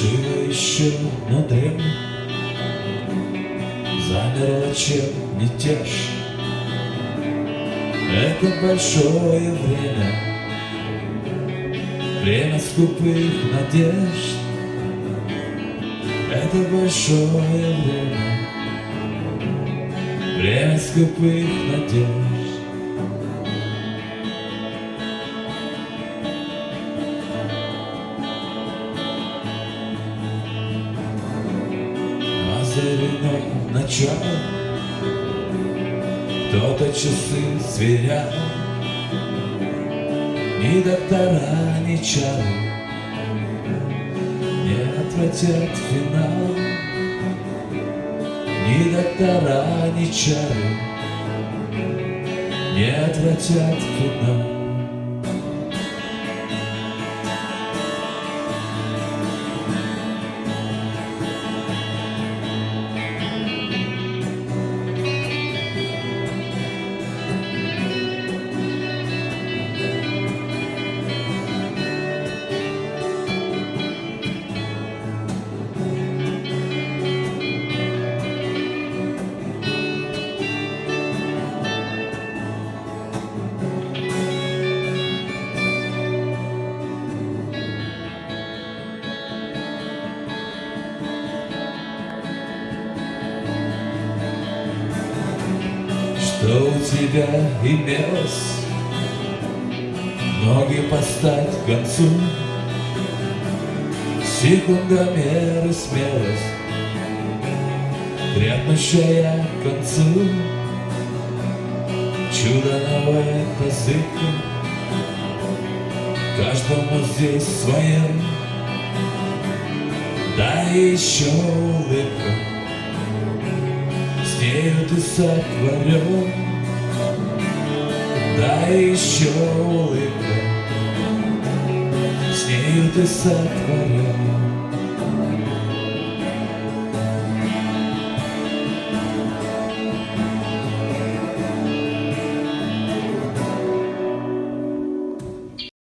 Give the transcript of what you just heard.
Живо еще, но древне замерло, чем мятеж. Это большое время, время скупых надежд. Это большое время, время скупых надежд. Озарено начало, кто-то часы сверял, ни доктора, ни чары не отвратят финал. Ни доктора, ни чары не отвратят финал. Что у тебя имелось, ноги поставь к концу, секундомер и смелость, крепнущая к концу. Чудо новое позыка, каждому здесь свое. Дай еще улыбку, с нею ты сотворен. Дай еще улыбку, с нею ты сотворен.